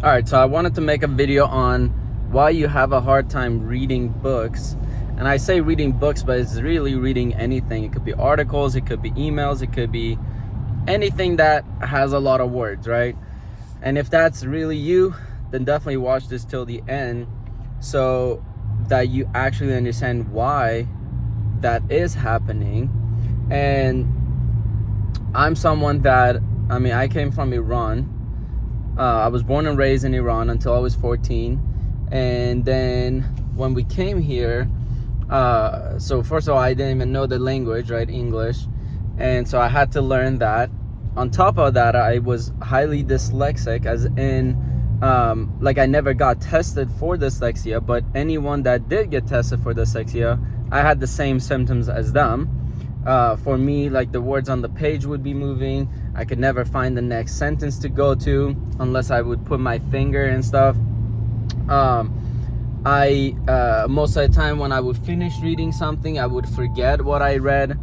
All right, so I wanted to make a video on why you have a hard time reading books. And I say reading books, but it's really reading anything. It could be articles, it could be emails, it could be anything that has a lot of words, right? And if that's really you, then definitely watch this till the end so that you actually understand why that is happening. And I'm someone that, I came from Iran. I was born and raised in Iran until I was 14. And then when we came here, so first of all, I didn't even know the language, right? English. And so I had to learn that. On top of that, I was highly dyslexic, as in, I never got tested for dyslexia, but anyone that did get tested for dyslexia, I had the same symptoms as them. For me, like, the words on the page would be moving. I could never find the next sentence to go to unless I would put my finger and stuff. Most of the time when I would finish reading something, I would forget what I read.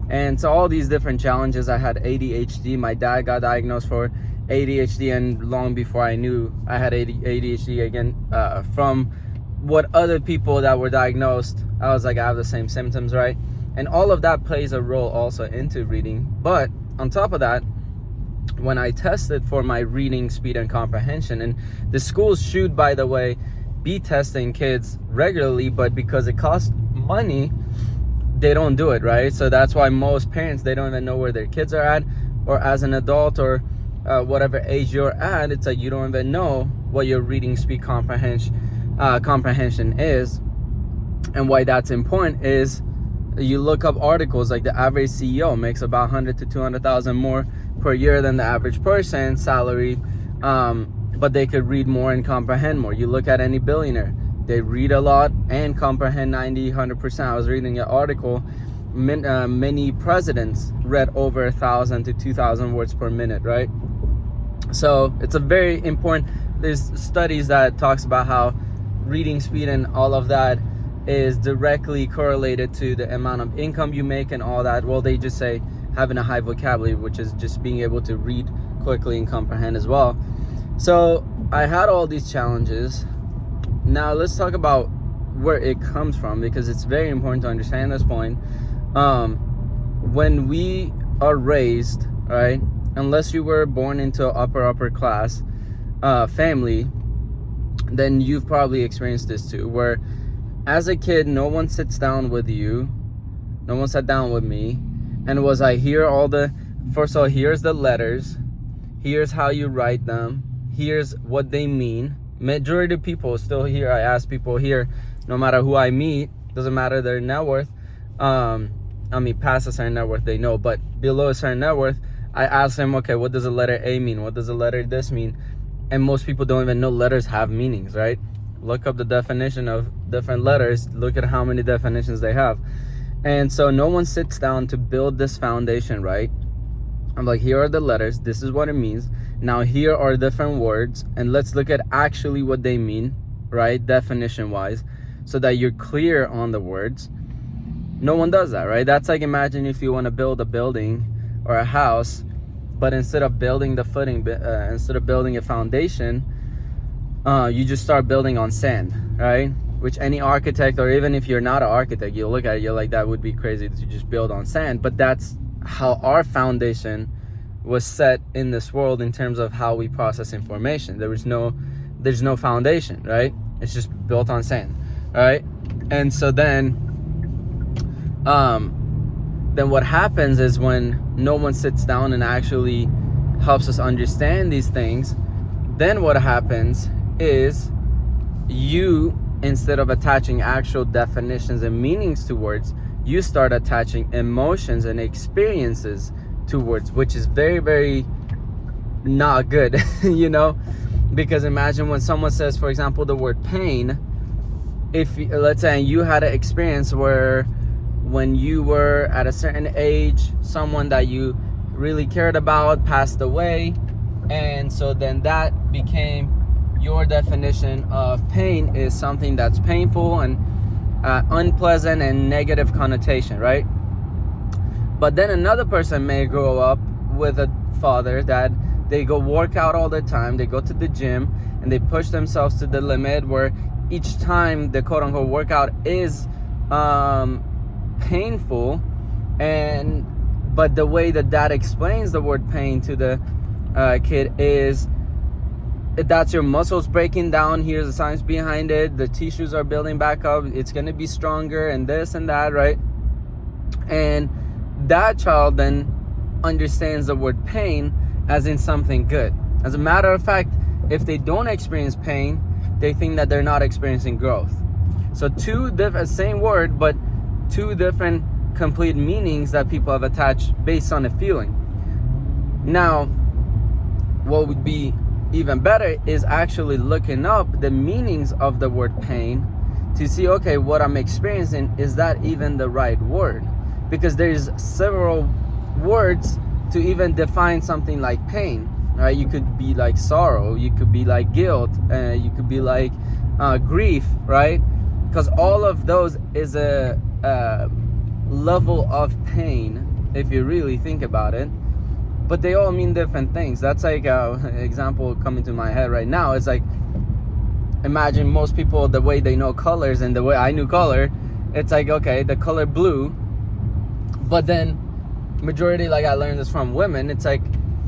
And so all these different challenges. I had ADHD. My dad got diagnosed for ADHD, and long before I knew I had ADHD again, from what other people that were diagnosed, I was like, I have the same symptoms, right? And all of that plays a role also into reading. But on top of that, when I tested for my reading speed and comprehension, and the schools should, by the way, be testing kids regularly, but because it costs money, they don't do it, right? So that's why most parents, they don't even know where their kids are at, or as an adult, or whatever age you're at, it's like you don't even know what your reading speed comprehension is. And why that's important is, you look up articles, like the average CEO makes about 100 to 200,000 more per year than the average person salary, but they could read more and comprehend more. You look at any billionaire, they read a lot and comprehend 100%. I was reading an article, many presidents read over 1,000 to 2,000 words per minute, right? So it's a very important, there's studies that talks about how reading speed and all of that is directly correlated to the amount of income you make and all that. Well, they just say having a high vocabulary, which is just being able to read quickly and comprehend as well. So I had all these challenges. Now let's talk about where it comes from, because it's very important to understand this point. When we are raised, right, unless you were born into an upper class family, then you've probably experienced this too, where as a kid, no one sits down with you. No one sat down with me and was like, first of all, here's the letters. Here's how you write them. Here's what they mean. Majority of people still here, I ask people here, no matter who I meet, doesn't matter their net worth. Past a certain net worth, they know, but below a certain net worth, I ask them, okay, what does the letter A mean? What does the letter this mean? And most people don't even know letters have meanings, right? Look up the definition of different letters. Look at how many definitions they have. And so no one sits down to build this foundation, right? I'm like, here are the letters. This is what it means. Now here are different words. And let's look at actually what they mean, right? Definition wise, so that you're clear on the words. No one does that, right? That's like, imagine if you want to build a building or a house, but instead of building the footing, instead of building a foundation, you just start building on sand, right? Which any architect, or even if you're not an architect, you look at it, you're like, that would be crazy to just build on sand. But that's how our foundation was set in this world in terms of how we process information. There's no foundation, right? It's just built on sand, right? And so then what happens is, when no one sits down and actually helps us understand these things, then what happens is, you, instead of attaching actual definitions and meanings to words, you start attaching emotions and experiences to words, which is very, very not good, you know? Because imagine when someone says, for example, the word pain, if, let's say, you had an experience where when you were at a certain age, someone that you really cared about passed away, and so then that became your definition of pain, is something that's painful and unpleasant and negative connotation, right? But then another person may grow up with a father that they go work out all the time, they go to the gym, and they push themselves to the limit where each time the quote-unquote workout is painful. And but the way that dad explains the word pain to the kid is, that's your muscles breaking down, here's the science behind it, the tissues are building back up, it's going to be stronger, and this and that, right? And that child then understands the word pain as in something good. As a matter of fact, if they don't experience pain, they think that they're not experiencing growth. So two different, same word, but two different complete meanings that people have attached based on a feeling. Now, what would be even better is actually looking up the meanings of the word pain to see, okay, what I'm experiencing, is that even the right word? Because there's several words to even define something like pain, right? You could be like sorrow, you could be like guilt, you could be like grief, right? Because all of those is a level of pain if you really think about it, but they all mean different things. That's like an example coming to my head right now. It's like, imagine most people, the way they know colors and the way I knew color, it's like, okay, the color blue, but then majority, like I learned this from women, it's like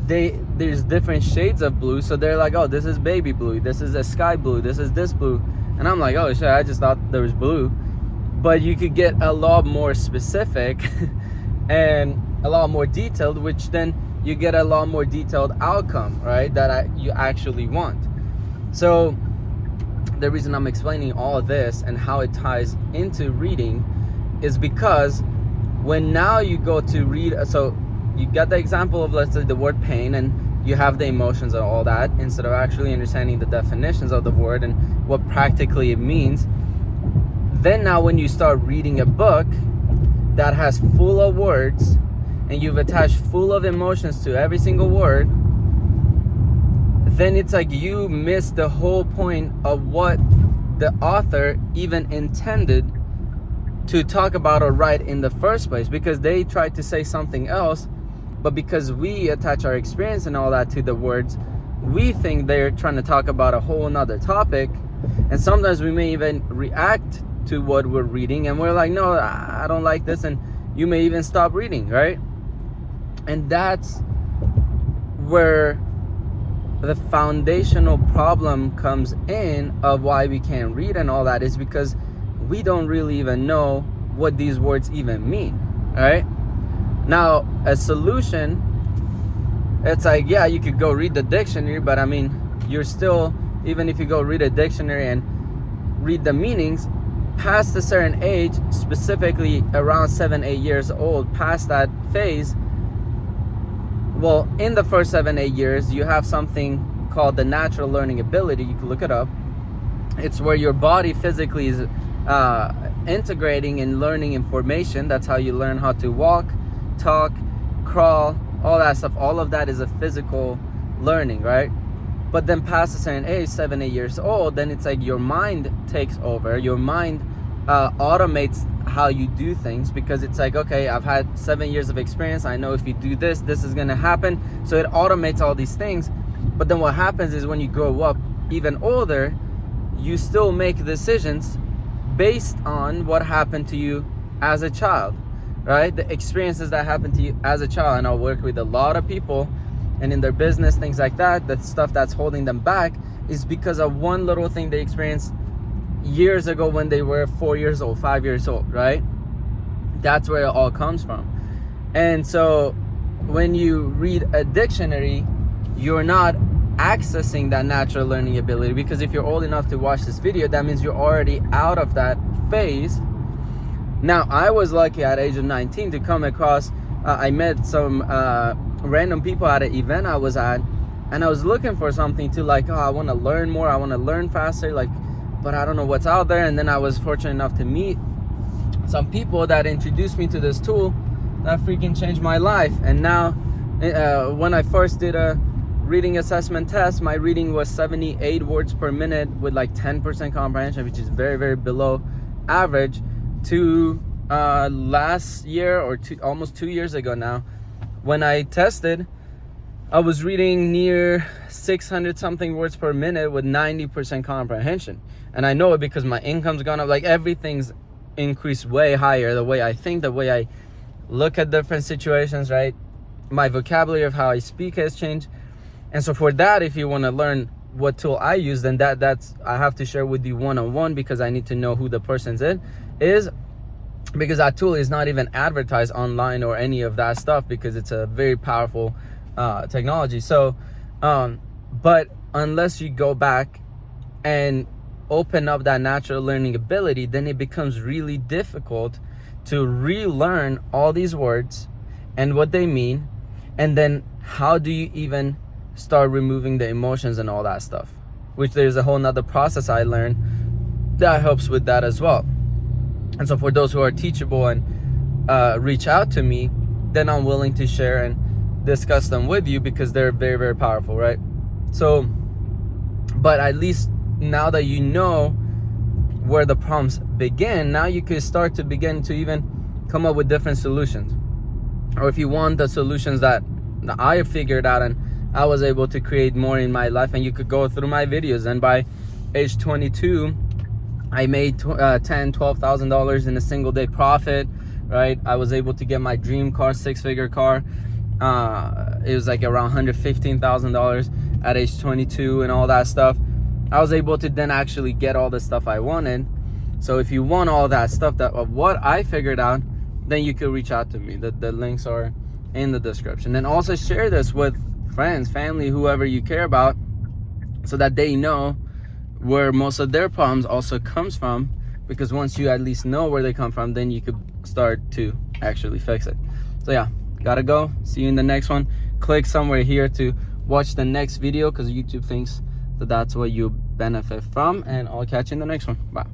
there's different shades of blue, so they're like, oh, this is baby blue, this is a sky blue, this is this blue, and I'm like, oh shit, I just thought there was blue. But you could get a lot more specific and a lot more detailed, which then you get a lot more detailed outcome, right, that you actually want. So the reason I'm explaining all of this and how it ties into reading is because when now you go to read, so you got the example of, let's say, the word pain, and you have the emotions and all that, instead of actually understanding the definitions of the word and what practically it means. Then now when you start reading a book that has full of words and you've attached full of emotions to every single word, then it's like you miss the whole point of what the author even intended to talk about or write in the first place, because they tried to say something else, but because we attach our experience and all that to the words, we think they're trying to talk about a whole nother topic. And sometimes we may even react to what we're reading and we're like, no, I don't like this, and you may even stop reading, right? And that's where the foundational problem comes in of why we can't read and all that, is because we don't really even know what these words even mean, right? Now, a solution, it's like, yeah, you could go read the dictionary, but I mean, you're still, even if you go read a dictionary and read the meanings, past a certain age, specifically around 7-8 years old, past that phase, well, in the first 7-8 years, you have something called the natural learning ability. You can look it up. It's where your body physically is integrating and learning information. That's how you learn how to walk, talk, crawl, all that stuff. All of that is a physical learning, right? But then past a certain age, 7-8 years old, then it's like your mind takes over. Your mind automates how you do things, because it's like, okay, I've had 7 years of experience. I know if you do this, this is gonna happen. So it automates all these things. But then what happens is when you grow up even older, you still make decisions based on what happened to you as a child, right? The experiences that happened to you as a child. And I work with a lot of people, and in their business, things like that, the stuff that's holding them back is because of one little thing they experienced years ago when they were 4 years old, 5 years old, right? That's where it all comes from. And so when you read a dictionary, you're not accessing that natural learning ability, because if you're old enough to watch this video, that means you're already out of that phase. Now, I was lucky at age of 19 to come across, I met some random people at an event I was at, and I was looking for something to, like, oh, I want to learn more, I want to learn faster, like, but I don't know what's out there. And then I was fortunate enough to meet some people that introduced me to this tool that freaking changed my life. And now when I first did a reading assessment test, my reading was 78 words per minute with like 10% comprehension, which is very, very below average, to last year or almost 2 years ago now, when I tested, I was reading near 600 something words per minute with 90% comprehension. And I know it because my income's gone up. Like, everything's increased way higher. The way I think, the way I look at different situations, right? My vocabulary of how I speak has changed. And so for that, if you want to learn what tool I use, then that's I have to share with you one-on-one, because I need to know who the person is, because that tool is not even advertised online or any of that stuff, because it's a very powerful technology. So but unless you go back and open up that natural learning ability, then it becomes really difficult to relearn all these words and what they mean. And then how do you even start removing the emotions and all that stuff, which there's a whole nother process I learned that helps with that as well. And so for those who are teachable and reach out to me, then I'm willing to share and discuss them with you, because they're very, very powerful, right? So, but at least now that you know where the problems begin, now you can start to begin to even come up with different solutions. Or if you want the solutions that I figured out and I was able to create more in my life, and you could go through my videos. And by age 22, I made $10,000-$12,000 in a single day profit, right? I was able to get my dream car, 6-figure car. It was like around $115,000 at age 22 and all that stuff. I was able to then actually get all the stuff I wanted. So if you want all that stuff of what I figured out, then you could reach out to me. The links are in the description. And also share this with friends, family, whoever you care about, so that they know where most of their problems also comes from. Because once you at least know where they come from, then you could start to actually fix it. So yeah, gotta go. See you in the next one. Click somewhere here to watch the next video, because YouTube thinks that that's what you benefit from. And I'll catch you in the next one. Bye.